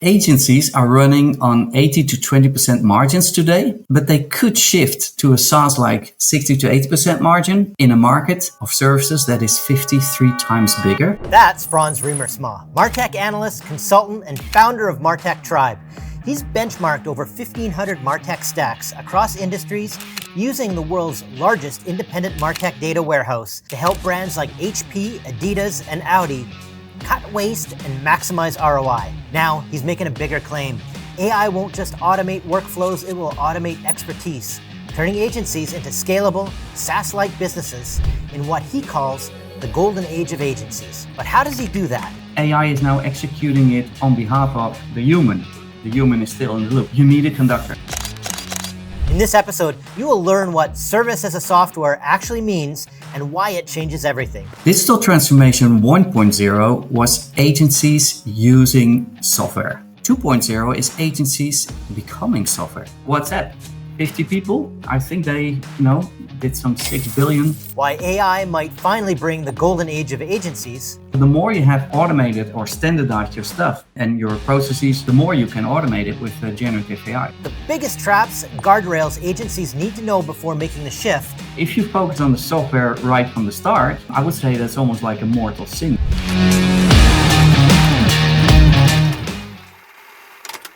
Agencies are running on 80 to 20% margins today, but they could shift to a SaaS-like 60 to 80% margin in a market of services that is 53 times bigger. That's Frans Riemersma, Martech analyst, consultant, and founder of Martech Tribe. He's benchmarked over 1,500 Martech stacks across industries using the world's largest independent Martech data warehouse to help brands like HP, Adidas, and Audi cut waste and maximize ROI. Now, he's making a bigger claim. AI won't just automate workflows, it will automate expertise, turning agencies into scalable, SaaS-like businesses in what he calls the golden age of agencies. But how does he do that? AI is now executing it on behalf of the human. The human is still in the loop. You need a conductor. In this episode, you will learn what service as a software actually means and why it changes everything. Digital transformation 1.0 was agencies using software. 2.0 is agencies becoming software. What's that? 50 people? I think they, did some 6 billion. Why AI might finally bring the golden age of agencies. The more you have automated or standardized your stuff and your processes, the more you can automate it with generative AI. The biggest traps and guardrails agencies need to know before making the shift. If you focus on the software right from the start, I would say that's almost like a mortal sin.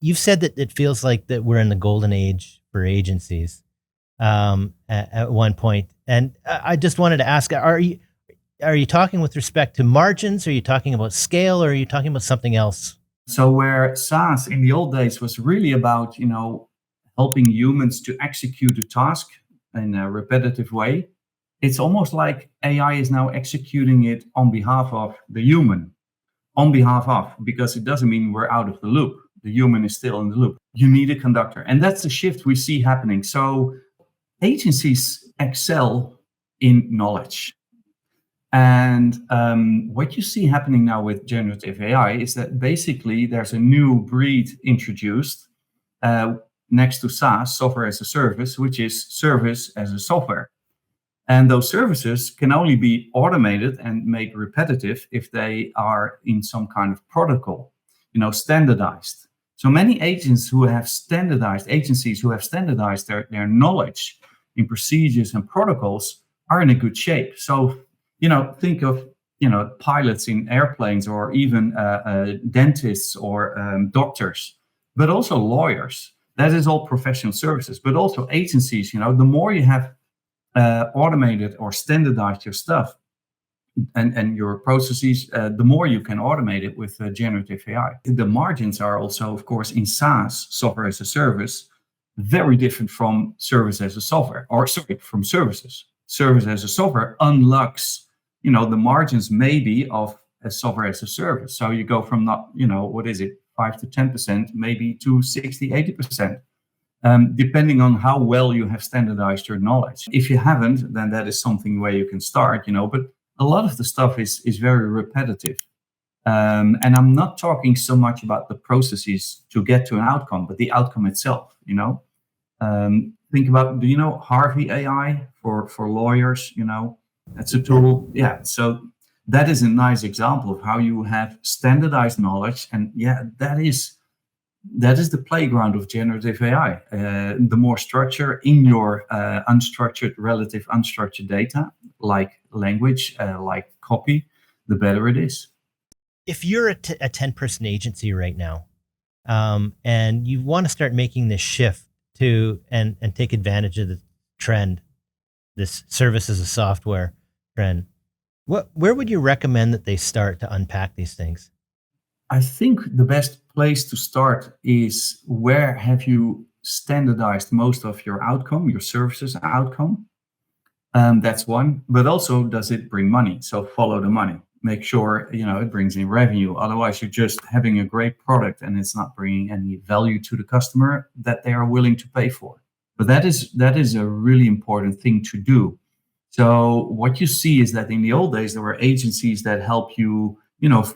You've said that it feels like that we're in the golden age for agencies at one point. And I just wanted to ask, are you talking with respect to margins? Are you talking about scale, or are you talking about something else? So where SaaS in the old days was really about, helping humans to execute a task in a repetitive way, it's almost like AI is now executing it on behalf of the human, because it doesn't mean we're out of the loop. The human is still in the loop. You need a conductor. And that's the shift we see happening. So agencies excel in knowledge. And what you see happening now with generative AI is that basically there's a new breed introduced next to SaaS, software as a service, which is service as a software. And those services can only be automated and made repetitive if they are in some kind of protocol, standardized. So many agencies who have standardized their knowledge in procedures and protocols are in a good shape. So, think of, pilots in airplanes, or even dentists or doctors, but also lawyers. That is all professional services, but also agencies. The more you have automated or standardized your stuff and your processes, the more you can automate it with generative AI. The margins are also, of course, in SaaS, software as a service, very different from service as a software, from services. Service as a software unlocks, the margins maybe of a software as a service. So you go from not, 5 to 10%, maybe to 60, 80%. Depending on how well you have standardized your knowledge. If you haven't, then that is something where you can start, but a lot of the stuff is very repetitive. And I'm not talking so much about the processes to get to an outcome, but the outcome itself, Think about, do you know Harvey AI for lawyers? That's a tool. Yeah. So that is a nice example of how you have standardized knowledge. And that is the playground of generative AI. The more structure in your relative unstructured data, like language, like copy, the better it is. If you're a 10-person agency right now, and you want to start making this shift to and take advantage of the trend, this service as a software trend, where would you recommend that they start to unpack these things? I think the best place to start is, where have you standardized most of your outcome, your services outcome? That's one, but also, does it bring money? So follow the money. Make sure, it brings in revenue. Otherwise, you're just having a great product and it's not bringing any value to the customer that they are willing to pay for. But that is a really important thing to do. So what you see is that in the old days, there were agencies that help you,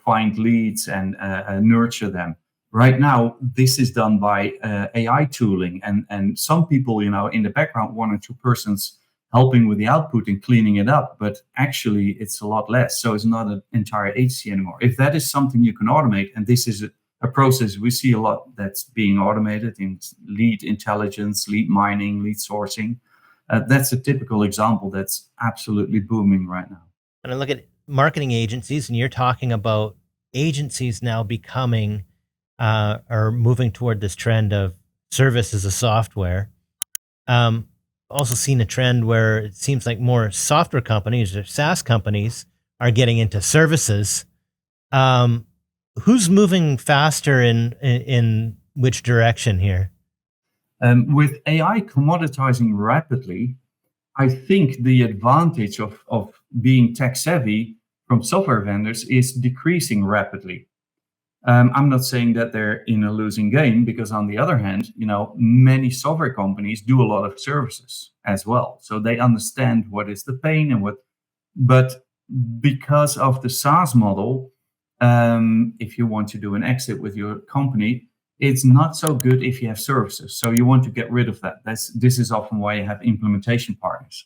find leads and nurture them. Right now, this is done by AI tooling, and some people, in the background, 1 or 2 persons helping with the output and cleaning it up, but actually it's a lot less. So it's not an entire agency anymore. If that is something you can automate, and this is a process we see a lot that's being automated in lead intelligence, lead mining, lead sourcing. That's a typical example that's absolutely booming right now. And I look at marketing agencies, and you're talking about agencies now becoming or moving toward this trend of service as a software. Also seen a trend where it seems like more software companies or SaaS companies are getting into services. Who's moving faster in which direction here? With AI commoditizing rapidly, I think the advantage of being tech savvy from software vendors is decreasing rapidly. I'm not saying that they're in a losing game, because on the other hand, many software companies do a lot of services as well. So they understand what is the pain and but because of the SaaS model, if you want to do an exit with your company, it's not so good if you have services. So you want to get rid of that. This is often why you have implementation partners.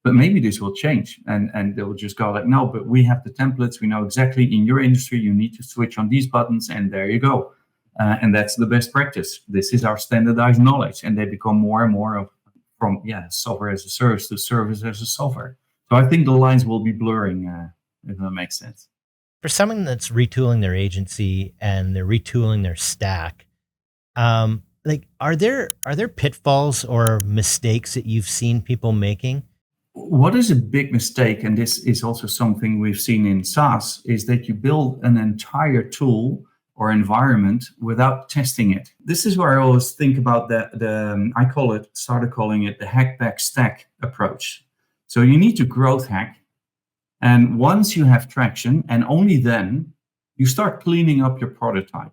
But maybe this will change, and they will just go like, no, but we have the templates. We know exactly in your industry, you need to switch on these buttons, and there you go. And that's the best practice. This is our standardized knowledge. And they become more and more from software as a service to service as a software. So I think the lines will be blurring, if that makes sense. For someone that's retooling their agency and they're retooling their stack, are there pitfalls or mistakes that you've seen people making? What is a big mistake, and this is also something we've seen in SaaS, is that you build an entire tool or environment without testing it. This is where I always think about started calling it the hack back stack approach. So you need to growth hack. And once you have traction, and only then, you start cleaning up your prototype.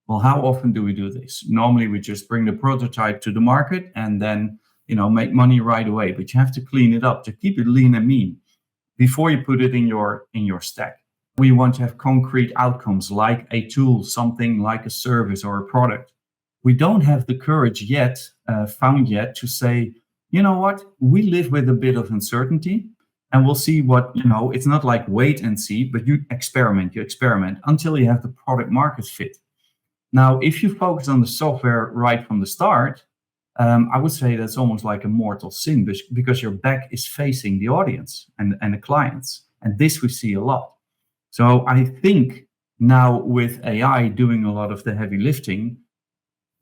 Well, how often do we do this? Normally, we just bring the prototype to the market and then make money right away. But you have to clean it up to keep it lean and mean before you put it in your stack. We want to have concrete outcomes like a tool, something like a service or a product. We don't have the courage found yet to say, you know what, we live with a bit of uncertainty. And we'll see what, it's not like wait and see, but you experiment until you have the product market fit. Now, if you focus on the software right from the start, I would say that's almost like a mortal sin, because your back is facing the audience and the clients. And this we see a lot. So I think now with AI doing a lot of the heavy lifting,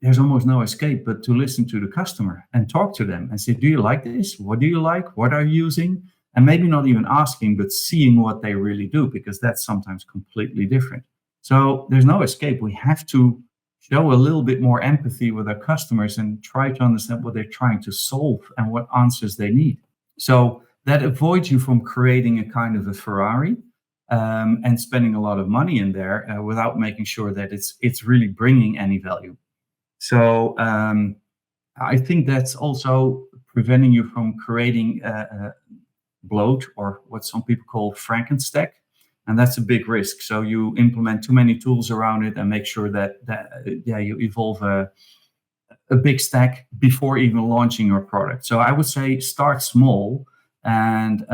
there's almost no escape but to listen to the customer and talk to them and say, do you like this? What do you like? What are you using? And maybe not even asking, but seeing what they really do, because that's sometimes completely different. So there's no escape. We have to show a little bit more empathy with our customers and try to understand what they're trying to solve and what answers they need. So that avoids you from creating a kind of a Ferrari and spending a lot of money in there without making sure that it's really bringing any value. So I think that's also preventing you from creating bloat, or what some people call Frankenstack, and that's a big risk. So you implement too many tools around it and make sure that you evolve a big stack before even launching your product. So I would say start small and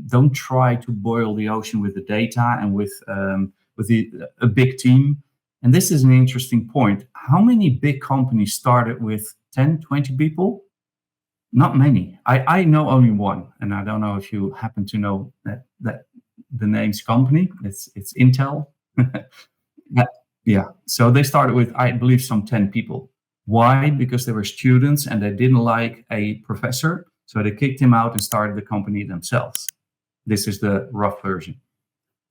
don't try to boil the ocean with the data and with a big team. And this is an interesting point. How many big companies started with 10, 20 people? Not many. I know only one, and I don't know if you happen to know that the name's company. It's Intel. Yeah. So they started with, I believe, some 10 people. Why? Because they were students and they didn't like a professor, so they kicked him out and started the company themselves. This is the rough version.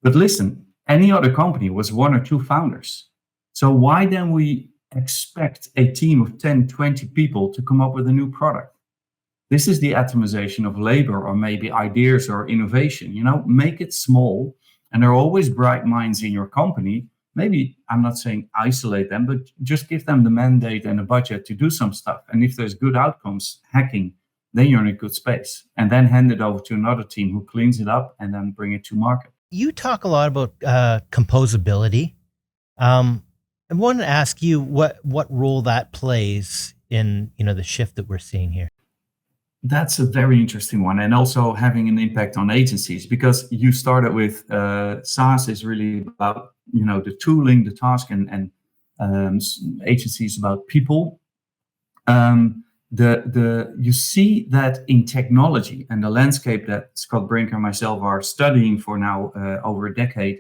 But listen, any other company was one or two founders. So why then we expect a team of 10, 20 people to come up with a new product? This is the atomization of labor, or maybe ideas or innovation. Make it small, and there are always bright minds in your company. Maybe, I'm not saying isolate them, but just give them the mandate and a budget to do some stuff. And if there's good outcomes, hacking, then you're in a good space. And then hand it over to another team who cleans it up and then bring it to market. You talk a lot about composability. I wanted to ask you what role that plays in the shift that we're seeing here. That's a very interesting one, and also having an impact on agencies, because you started with SaaS is really about the tooling, the task, and agencies about people. You see that in technology and the landscape that Scott Brink and myself are studying for now over a decade,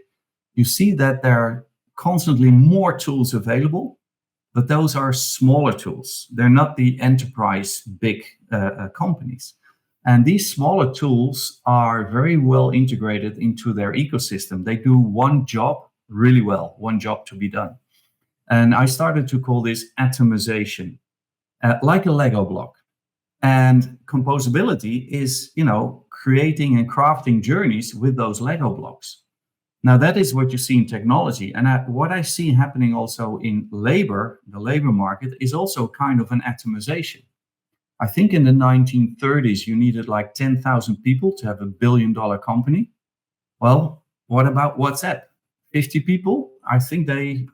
you see that there are constantly more tools available, but those are smaller tools. They're not the enterprise big companies. And these smaller tools are very well integrated into their ecosystem. They do one job really well, one job to be done. And I started to call this atomization, like a Lego block. And composability is, creating and crafting journeys with those Lego blocks. Now, that is what you see in technology. And what I see happening also in labor, the labor market, is also kind of an atomization. I think in the 1930s, you needed like 10,000 people to have $1 billion company. Well, what about WhatsApp? 50 people? I think they,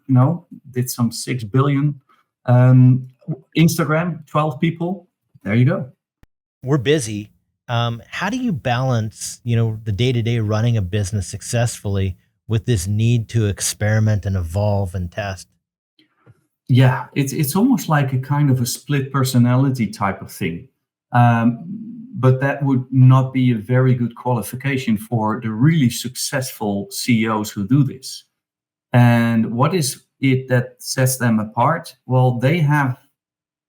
did some 6 billion. Instagram, 12 people. There you go. We're busy. How do you balance, the day-to-day running a business successfully with this need to experiment and evolve and test? Yeah, it's almost like a kind of a split personality type of thing. But that would not be a very good qualification for the really successful CEOs who do this. And what is it that sets them apart? Well, they have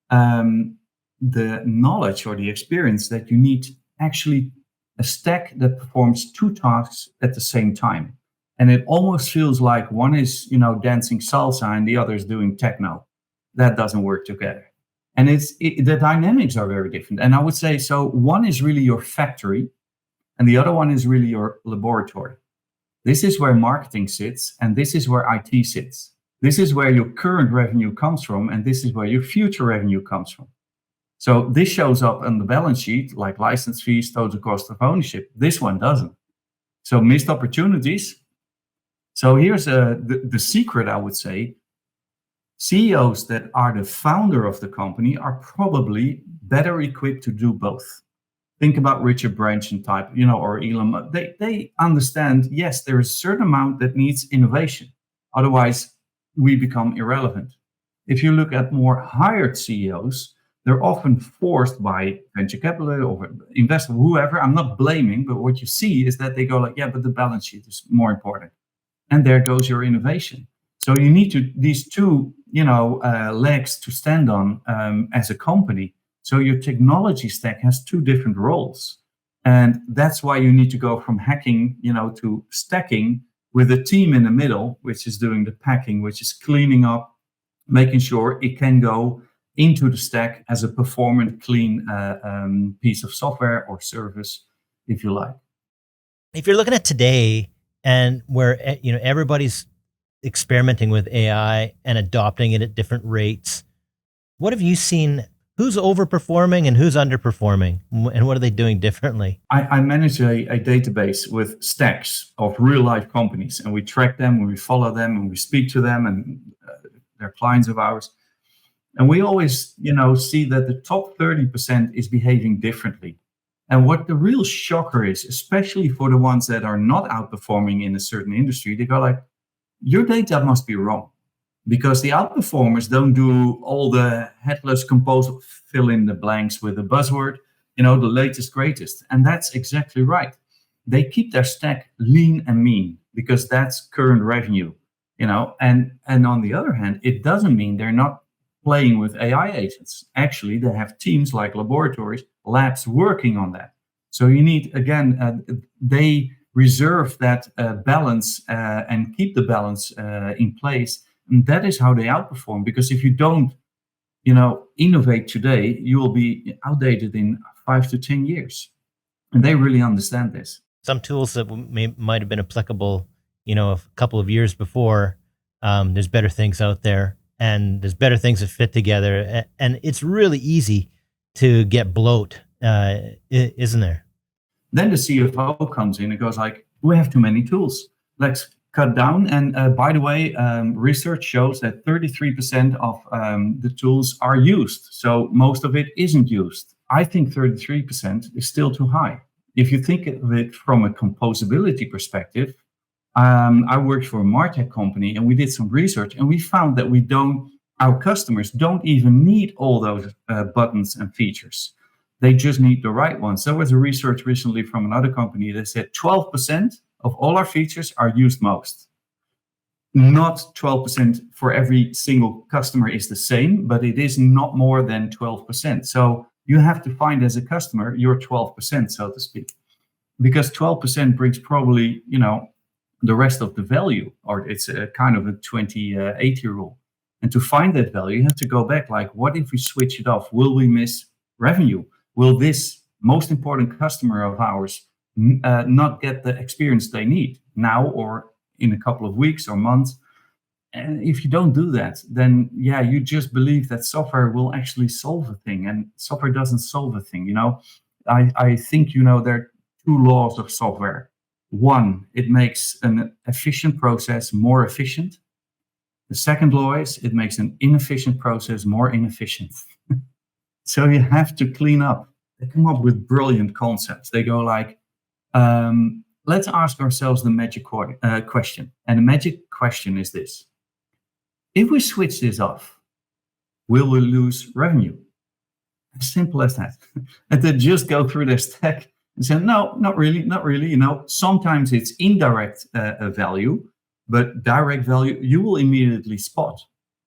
the knowledge or the experience that you need actually a stack that performs two tasks at the same time. And it almost feels like one is, dancing salsa and the other is doing techno. That doesn't work together. And the dynamics are very different. And I would say, so one is really your factory and the other one is really your laboratory. This is where marketing sits and this is where IT sits. This is where your current revenue comes from and this is where your future revenue comes from. So this shows up on the balance sheet like license fees, total cost of ownership. This one doesn't. So missed opportunities. So here's the secret, I would say. CEOs that are the founder of the company are probably better equipped to do both. Think about Richard Branson type, or Elon Musk. They understand, yes, there is a certain amount that needs innovation. Otherwise, we become irrelevant. If you look at more hired CEOs, they're often forced by venture capital or investor, whoever. I'm not blaming, but what you see is that they go like, yeah, but the balance sheet is more important. And there goes your innovation. So you need these two, legs to stand on as a company. So your technology stack has two different roles. And that's why you need to go from hacking, to stacking with a team in the middle, which is doing the packing, which is cleaning up, making sure it can go into the stack as a performant, clean piece of software or service, if you like. If you're looking at today and where, everybody's experimenting with AI and adopting it at different rates, what have you seen? Who's overperforming and who's underperforming? And what are they doing differently? I manage a database with stacks of real life companies, and we track them and we follow them and we speak to them, and they're clients of ours. And we always, see that the top 30% is behaving differently. And what the real shocker is, especially for the ones that are not outperforming in a certain industry, they go like, your data must be wrong. Because the outperformers don't do all the headless compose, fill in the blanks with a buzzword, the latest, greatest. And that's exactly right. They keep their stack lean and mean because that's current revenue, and on the other hand, it doesn't mean they're not playing with AI agents. Actually, they have teams like laboratories, labs working on that. So you need, again, they reserve that balance and keep the balance in place. And that is how they outperform. Because if you don't, innovate today, you will be outdated in 5 to 10 years. And they really understand this. Some tools that might have been applicable, a couple of years before, there's better things out there. And there's better things that fit together. And it's really easy to get bloat, isn't there? Then the CFO comes in and goes like, we have too many tools. Let's cut down. And by the way, research shows that 33% of the tools are used. So most of it isn't used. I think 33% is still too high. If you think of it from a composability perspective, I worked for a Martech company and we did some research and we found that our customers don't even need all those buttons and features. They just need the right ones. There was a research recently from another company that said 12% of all our features are used most. Not 12% for every single customer is the same, but it is not more than 12%. So you have to find as a customer your 12%, so to speak, because 12% brings probably, the rest of the value, or it's a kind of a 20-80 rule. And to find that value, you have to go back, like, what if we switch it off? Will we miss revenue? Will this most important customer of ours not get the experience they need now or in a couple of weeks or months? And if you don't do that, then you just believe that software will actually solve a thing, and software doesn't solve a thing. I think there are two laws of software. One, it makes an efficient process more efficient. The second law is it makes an inefficient process more inefficient. So you have to clean up. They come up with brilliant concepts. They go like, let's ask ourselves the magic question. And the magic question is this. If we switch this off, will we lose revenue? As simple as that. And then just go through their stack and say, no, not really. Sometimes it's indirect value, but direct value, you will immediately spot.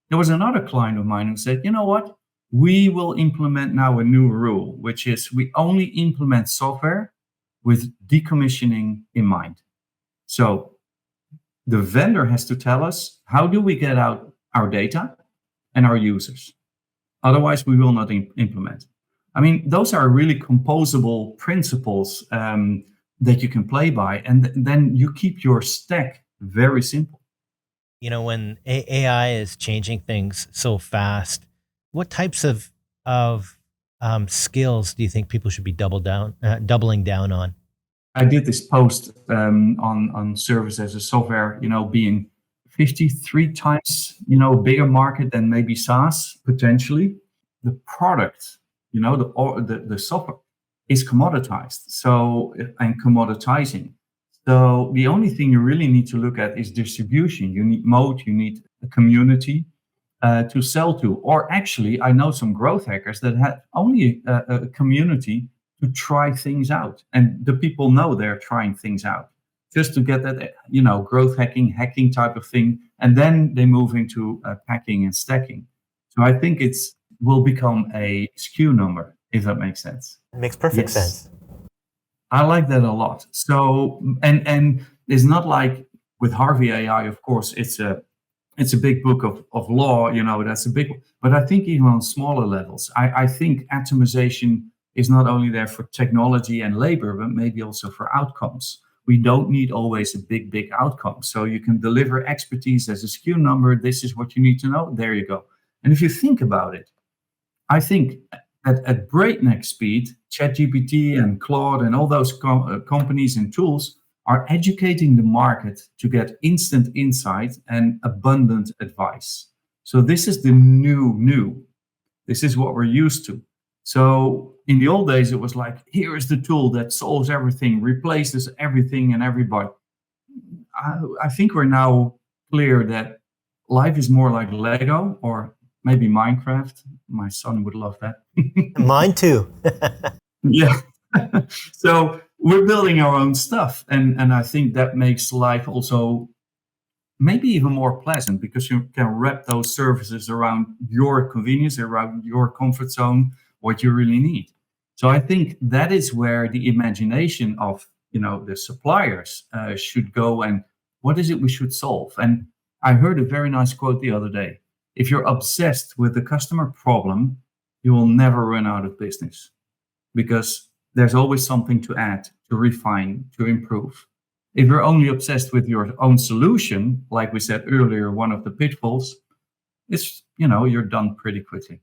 There was another client of mine who said, you know what? We will implement now a new rule, which is we only implement software with decommissioning in mind. So the vendor has to tell us, how do we get out our data and our users? Otherwise, we will not implement. I mean, those are really composable principles that you can play by, and then you keep your stack very simple. When AI is changing things so fast, what types of skills do you think people should be doubling down on? I did this post on service as a software, being 53 times, bigger market than maybe SaaS potentially. The product, the software is commoditized. And commoditizing. So the only thing you really need to look at is distribution. You need mode, you need a community to sell to. Or actually, I know some growth hackers that have only a community to try things out. And the people know they're trying things out just to get that, growth hacking type of thing. And then they move into packing and stacking. So I think will become a SKU number, if that makes sense. It makes perfect sense. I like that a lot. So, and it's not like with Harvey AI, of course, it's a big book of law, that's a big, but I think even on smaller levels, I think atomization is not only there for technology and labor, but maybe also for outcomes. We don't need always a big outcome. So you can deliver expertise as a SKU number. This is what you need to know. There you go. And if you think about it, I think at breakneck speed, ChatGPT and Claude and all those companies and tools are educating the market to get instant insight and abundant advice. So this is the new. This is what we're used to. So in the old days, it was like, here is the tool that solves everything, replaces everything and everybody. I think we're now clear that life is more like Lego or maybe Minecraft. My son would love that. Mine too. Yeah. So we're building our own stuff. And I think that makes life also maybe even more pleasant because you can wrap those services around your convenience, around your comfort zone, what you really need. So I think that is where the imagination of, the suppliers should go and what is it we should solve? And I heard a very nice quote the other day. If you're obsessed with the customer problem, you will never run out of business because there's always something to add, to refine, to improve. If you're only obsessed with your own solution, like we said earlier, one of the pitfalls, it's, you're done pretty quickly.